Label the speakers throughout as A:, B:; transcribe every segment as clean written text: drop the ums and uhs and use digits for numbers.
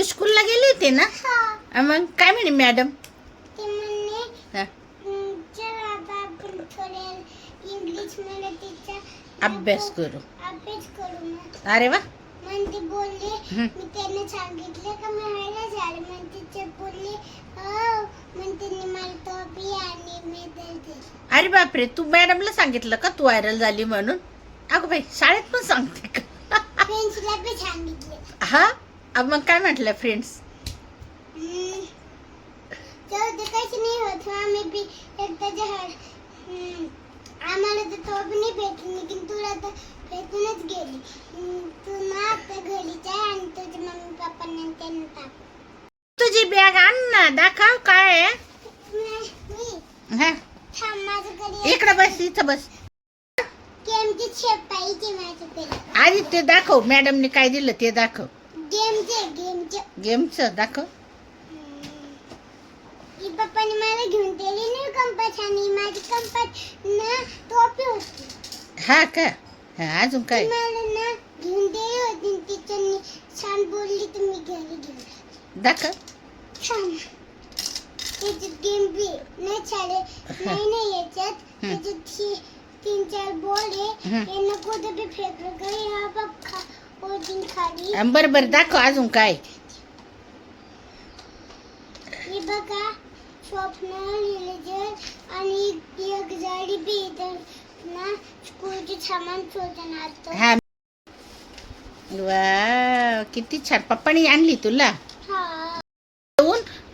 A: स्कूलला गेली होती ना? मग काय म्हणे मॅडम?
B: ते म्हणे चल आता आपण थोड्या इंग्लिश मध्ये तिचा
A: अभ्यास करू.
B: मग.
A: अरे वा.
B: मग ते बोलले मी त्यांना सांगितले का मी व्हायला झाले. मग टीचर बोलले हो. मग त्यांनी मला टॉपी आणि मेडल दिले.
A: अरे बापरे, तू मॅडमला सांगितलं का तू व्हायरल झाली म्हणून? अगं बाई, शाळेत पण सांगते का?
B: फ्रेंड्सला पण सांगितले.
A: हा, मग काय म्हटलं फ्रेंड्स?
B: ते काही नाही होत. आम्ही बी एकदा जहाड आम्हाला तर टॉपी नाही भेटली लेकिन तुला तर भेटूनच गेली. तू ना आता घरीच आहे आणि तुझ्या मम्मी पप्पांना त्यांना टाक.
A: तुझी बॅग आण ना, दाखव काय आहे.
B: मी थांब माझ्याकडे.
A: इकडे बस, इथं बस.
B: गेमची शेप पाहिजे माझ्याकडे.
A: आधी ते दाखव, मॅडमने काय दिलं ते दाखव. गेमचं दाखव.
B: पप्पाने मला घेऊन दिली नाही कंपास आणि माझी कंपास ना टोपी होती.
A: हा का? हा, अजून काय?
B: मला ना घेऊन दिली होती. टीचरनी छान बोलली तुम्ही घरी घेऊन
A: दाखव.
B: छान त्याच्यात गेम बी नाही चाले नाही याच्यात त्याच्यात 3-4 बॉल आहे. यांना कुठे बी फेकलं का हा पप्पा ओढून खाली.
A: बरं बरं, दाखव अजून काय.
B: हे बघा स्वप्न लिहिलेलं आणि एक गाडी बी इथं ना स्कूलचे सामान शोधून आणतो.
A: हा, वा, किती छान. पप्पानी आणली तुला.
B: हा,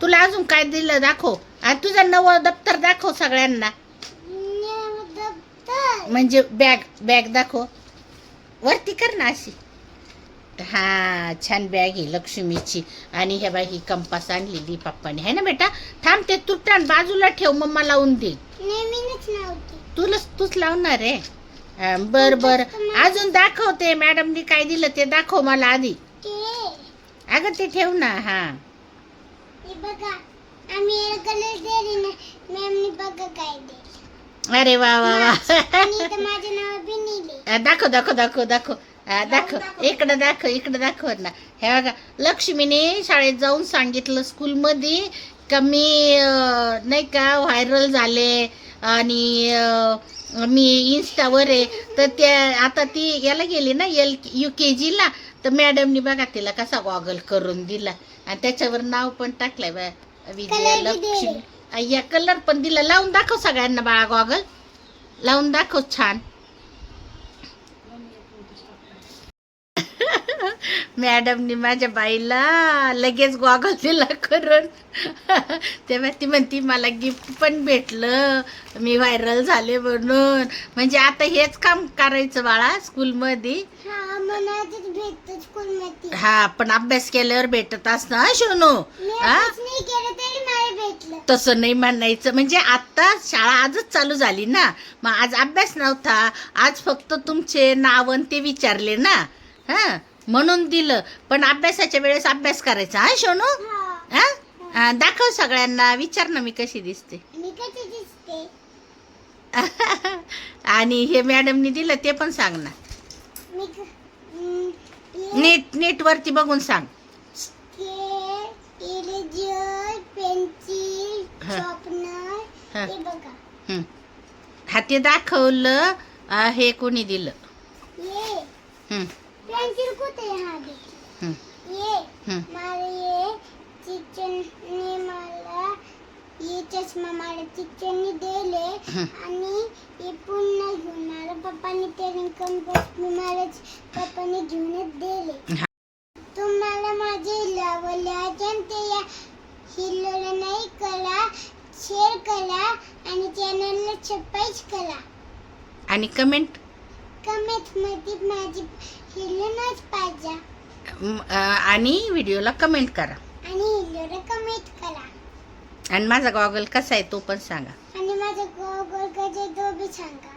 A: तुला अजून काय दिलं दाखव. तुझं नवं दप्तर दाखव सगळ्यांना. म्हणजे बॅग दाखव. वरती कर ना अशी. हा, छान बॅग आहे लक्ष्मीची. आणि हे बाई, ही कंपास आणलेली पप्पाने, है ना बेटा? थांब, ते तुटान बाजूला ठेव, मम्मा लावून दे. तूच लावणार आहे? बर बर, अजून दाखव. ते मॅडमनी काय दिलं ते दाखव मला आधी. अगं ते ठेव ना. हा,
B: बघा आम्ही कलर दिले ना मॅमनी बघा काय दिले.
A: अरे वा वा वा.
B: माझं नाव बी लिहिले.
A: दाखव दाखव दाखव दाखव. दाखव, इकडं दाखव, इकडं दाखव ना. हे बघा, लक्ष्मीने शाळेत जाऊन सांगितलं स्कूलमध्ये का मी नाही का व्हायरल झाले आणि मी इन्स्टावर आहे. तर त्या आता ती याला गेली ना UKG ला. तर मॅडमनी बघा तिला कसा गॉगल करून दिला आणि त्याच्यावर नाव पण टाकलंय बा, विजयलक्ष्मी. या कलर पण दिला. लावून दाखव सगळ्यांना बाळा, गॉगल लावून दाखव. छान. मॅडमनी माझ्या बाईला लगेच गॉगल दिला करून. तेव्हा ती म्हणती मला गिफ्ट पण भेटलं, मी व्हायरल झाले म्हणून. म्हणजे आता हेच काम करायचं बाळा स्कूलमध्ये. हा, पण अभ्यास केल्यावर भेटत असतं. हा शोनू, तसं नाही म्हणायचं. म्हणजे आता शाळा आजच चालू झाली ना, मग आज अभ्यास नव्हता. आज फक्त तुमचे नाव ते विचारले ना, हा म्हणून दिलं. पण अभ्यासाच्या वेळेस अभ्यास करायचा. हा शोनू? हा, दाखव सगळ्यांना. विचार ना, मी कशी दिसते. आणि हे मॅडमनी दिलं ते पण सांग ना. नीट वरती बघून सांग. हा, ते दाखवलं. हे कोणी दिलं?
B: पेन्सिल कुठे आहे? मला ये चष्मा मला टीचरनी दिले आणि हे पुन्हा घेऊन मला पप्पानी ते कंपास मला पप्पानी घेऊनच दिले. तुम्हाला माझे लावल्याच्या ते या हिल्लोला नाही करा, शेअर करा आणि चॅनलला सबस्क्राइब करा
A: आणि कमेंट
B: मध्ये माझी हिल्लोलाच पाहिजे
A: आणि व्हिडिओला कमेंट करा.
B: आणि
A: माझा गॉगल कसा आहे तो पण सांगा.
B: आणि माझा गॉगल कसा आहे तो बी सांगा.